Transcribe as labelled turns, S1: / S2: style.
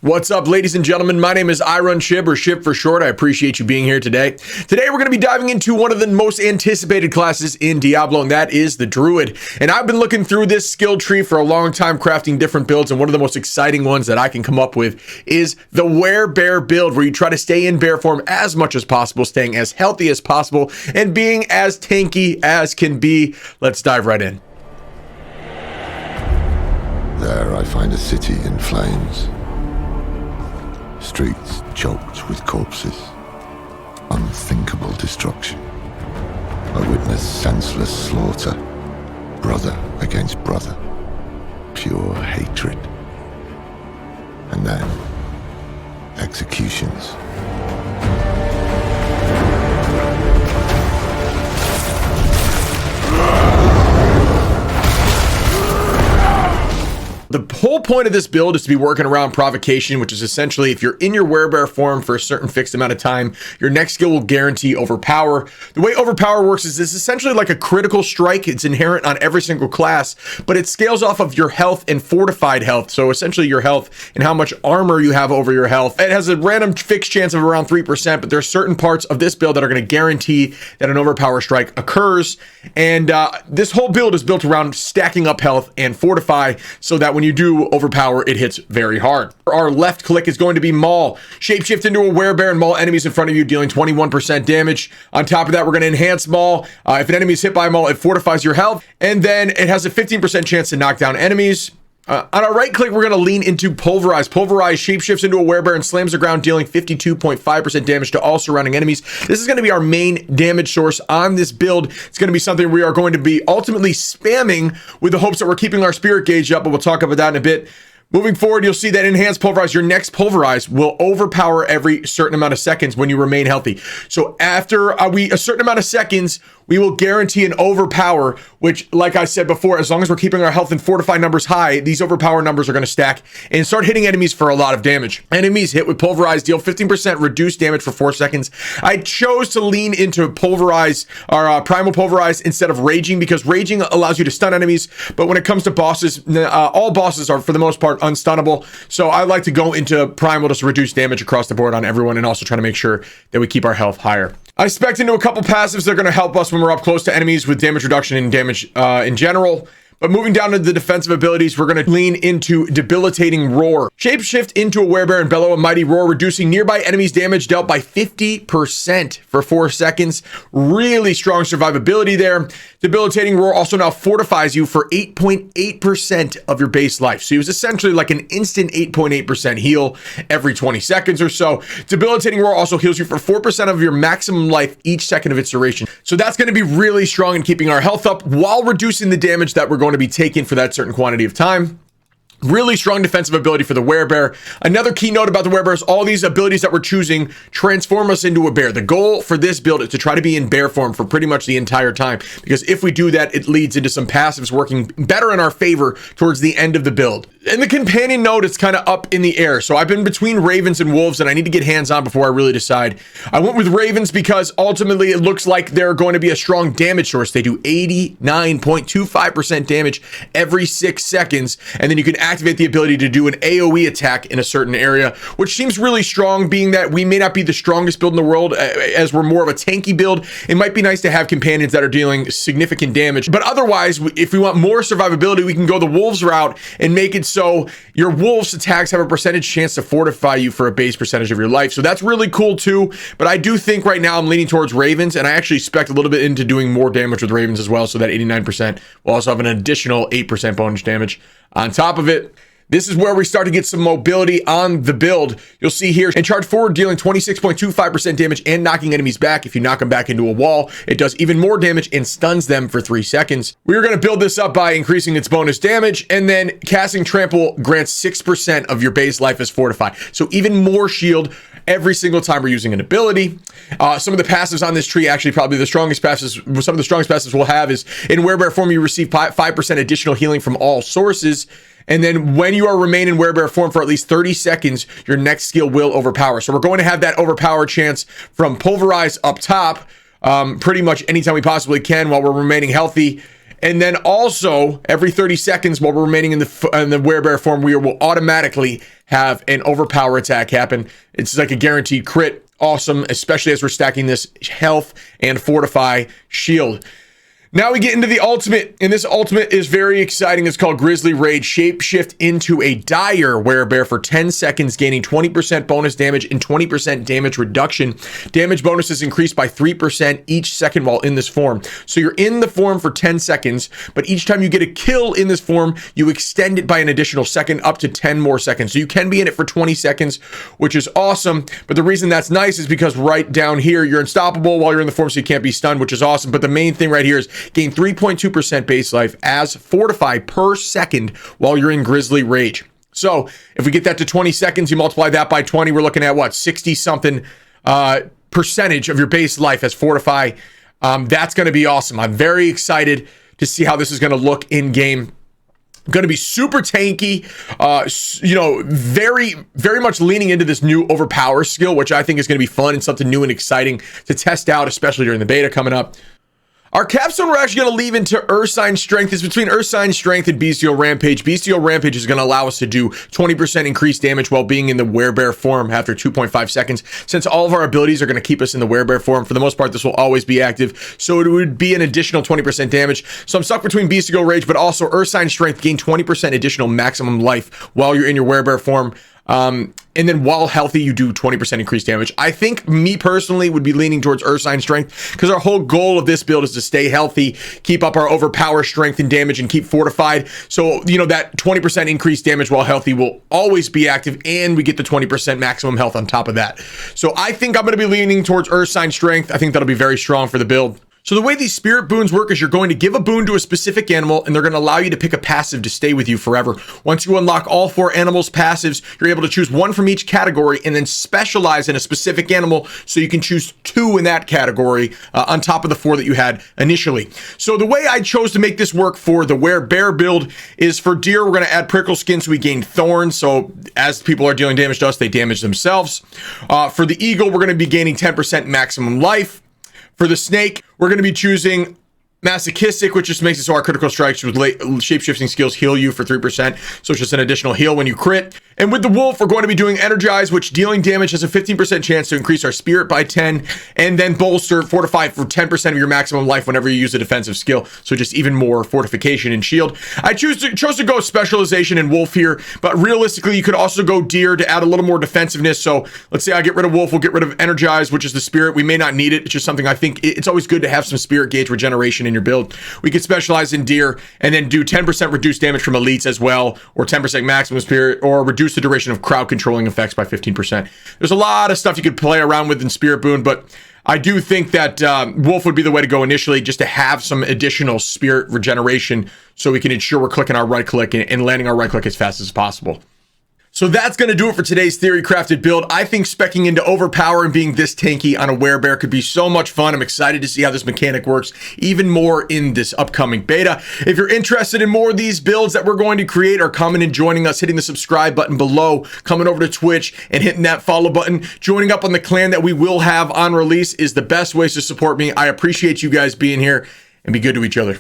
S1: What's up, ladies and gentlemen? My name is iRunShib, or Shib for short. I appreciate you being here today. Today, we're going to be diving into one of the most anticipated classes in Diablo, and that is the Druid. And I've been looking through this skill tree for a long time, crafting different builds, and one of the most exciting ones that I can come up with is the Werebear Build, where you try to stay in bear form as much as possible, staying as healthy as possible, and being as tanky as can be. Let's dive right in.
S2: There I find a city in flames. Streets choked with corpses. Unthinkable destruction. I witness senseless slaughter. Brother against brother. Pure hatred. And then, executions.
S1: The whole point of this build is to be working around provocation, which is essentially if you're in your werebear form for a certain fixed amount of time, your next skill will guarantee overpower. The way overpower works is it's essentially like a critical strike. It's inherent on every single class, but it scales off of your health and fortified health. So essentially your health and how much armor you have over your health. It has a random fixed chance of around 3%, but there's certain parts of this build that are going to guarantee that an overpower strike occurs. And this whole build is built around stacking up health and fortify so that when you do overpower, it hits very hard. Our left click is going to be maul. Shapeshift into a werebear and maul enemies in front of you, dealing 21% damage. On top of that, we're going to enhance maul. If an enemy is hit by maul, it fortifies your health, and then it has a 15% chance to knock down enemies. On our right click, we're going to lean into Pulverize. Pulverize shapeshifts into a werebear and slams the ground, dealing 52.5% damage to all surrounding enemies. This is going to be our main damage source on this build. It's going to be something we are going to be ultimately spamming with the hopes that we're keeping our spirit gauge up, but we'll talk about that in a bit. Moving forward, you'll see that enhanced Pulverize, your next Pulverize, will overpower every certain amount of seconds when you remain healthy. So after a certain amount of seconds, we will guarantee an overpower, which, like I said before, as long as we're keeping our health and fortified numbers high, these overpower numbers are going to stack and start hitting enemies for a lot of damage. Enemies hit with Pulverize deal 15% reduced damage for 4 seconds. I chose to lean into Pulverize, or Primal Pulverize, instead of Raging, because Raging allows you to stun enemies, but when it comes to bosses, all bosses are, for the most part, unstunnable. So I like to go into Primal just to reduce damage across the board on everyone, and also try to make sure that we keep our health higher. I spec'd into a couple passives that are going to help us when we're up close to enemies with damage reduction and damage in general. But moving down to the defensive abilities, we're going to lean into Debilitating Roar. Shapeshift into a werebear and bellow a mighty roar, reducing nearby enemies' damage dealt by 50% for 4 seconds. Really strong survivability there. Debilitating Roar also now fortifies you for 8.8% of your base life. So it was essentially like an instant 8.8% heal every 20 seconds or so. Debilitating Roar also heals you for 4% of your maximum life each second of its duration. So that's going to be really strong in keeping our health up while reducing the damage that we're going to be taking for that certain quantity of time. Really strong defensive ability for the werebear. Another key note about the werebear is all these abilities that we're choosing transform us into a bear. The goal for this build is to try to be in bear form for pretty much the entire time, because if we do that, it leads into some passives working better in our favor towards the end of the build. And the companion node is kind of up in the air. So I've been between ravens and wolves, and I need to get hands on before I really decide. I went with ravens because ultimately it looks like they're going to be a strong damage source. They do 89.25% damage every 6 seconds, and then you can activate the ability to do an AoE attack in a certain area, which seems really strong, being that we may not be the strongest build in the world, as we're more of a tanky build. It might be nice to have companions that are dealing significant damage, but otherwise, if we want more survivability, we can go the wolves route and make it so your wolves attacks have a percentage chance to fortify you for a base percentage of your life. So that's really cool too, but I do think right now I'm leaning towards ravens, and I actually expect a little bit into doing more damage with ravens as well, so that 89% will also have an additional 8% bonus damage on top of it. This is where we start to get some mobility on the build. You'll see here, and charge forward, dealing 26.25% damage and knocking enemies back. If you knock them back into a wall, it does even more damage and stuns them for 3 seconds. We're going to build this up by increasing its bonus damage, and then casting Trample grants 6% of your base life as fortified. So even more shield every single time we're using an ability. Some of the passives on this tree, actually probably the strongest passives, some of the strongest passives we'll have is in werebear form, you receive 5% additional healing from all sources. And then when you are remain in werebear form for at least 30 seconds, your next skill will overpower. So we're going to have that overpower chance from Pulverize up top, pretty much anytime we possibly can while we're remaining healthy. And then also every 30 seconds while we're remaining in the werebear form, we will automatically have an overpower attack happen. It's like a guaranteed crit. Awesome, especially as we're stacking this health and fortify shield. Now we get into the ultimate, and this ultimate is very exciting. It's called Grizzly Rage. Shapeshift into a dire werebear for 10 seconds, gaining 20% bonus damage and 20% damage reduction. Damage bonuses increase by 3% each second while in this form. So you're in the form for 10 seconds, but each time you get a kill in this form, you extend it by an additional second, up to 10 more seconds. So you can be in it for 20 seconds, which is awesome. But the reason that's nice is because right down here, you're unstoppable while you're in the form, so you can't be stunned, which is awesome. But the main thing right here is gain 3.2% base life as fortify per second while you're in Grizzly Rage. So if we get that to 20 seconds, you multiply that by 20, we're looking at what, 60 something percentage of your base life as fortify. That's going to be awesome. I'm very excited to see how this is going to look in game. Going to be super tanky, you know, very much leaning into this new overpower skill, which I think is going to be fun and something new and exciting to test out, especially during the beta coming up. Our capstone we're actually going to leave into Ursine Strength. It's between Ursine Strength and Bestial Rampage. Bestial Rampage is going to allow us to do 20% increased damage while being in the werebear form after 2.5 seconds. Since all of our abilities are going to keep us in the werebear form, for the most part, this will always be active. So it would be an additional 20% damage. So I'm stuck between Bestial Rage, but also Ursine Strength, gain 20% additional maximum life while you're in your werebear form. And then while healthy, you do 20% increased damage. I think me personally would be leaning towards Ursine Strength because our whole goal of this build is to stay healthy, keep up our overpower strength and damage, and keep fortified. So, you know, that 20% increased damage while healthy will always be active, and we get the 20% maximum health on top of that. So I think I'm going to be leaning towards Ursine Strength. I think that'll be very strong for the build. So the way these spirit boons work is you're going to give a boon to a specific animal, and they're going to allow you to pick a passive to stay with you forever. Once you unlock all 4 animals' passives, you're able to choose 1 from each category and then specialize in a specific animal, so you can choose 2 in that category on top of the 4 that you had initially. So the way I chose to make this work for the Werebear build is for deer, we're going to add prickle skin so we gain thorns. So as people are dealing damage to us, they damage themselves. For the eagle, we're going to be gaining 10% maximum life. For the snake, we're going to be choosing Masochistic, which just makes it so our critical strikes with shape-shifting skills heal you for 3%. So it's just an additional heal when you crit. And with the wolf, we're going to be doing Energize, which dealing damage has a 15% chance to increase our spirit by 10. And then Bolster, fortify for 10% of your maximum life whenever you use a defensive skill. So just even more fortification and shield. I chose to go specialization in wolf here, but realistically, you could also go deer to add a little more defensiveness. So let's say I get rid of wolf, we'll get rid of Energize, which is the spirit. We may not need it. It's just something I think it's always good to have some spirit gauge regeneration in your build. We could specialize in deer and then do 10% reduced damage from elites as well, or 10% maximum spirit, or reduce the duration of crowd controlling effects by 15%. There's a lot of stuff you could play around with in spirit boon, but I do think that wolf would be the way to go initially, just to have some additional spirit regeneration so we can ensure we're clicking our right click and landing our right click as fast as possible. So that's going to do it for today's Theory Crafted build. I think speccing into overpower and being this tanky on a werebear could be so much fun. I'm excited to see how this mechanic works even more in this upcoming beta. If you're interested in more of these builds that we're going to create, or coming and joining us, hitting the subscribe button below, coming over to Twitch and hitting that follow button, joining up on the clan that we will have on release is the best ways to support me. I appreciate you guys being here, and be good to each other.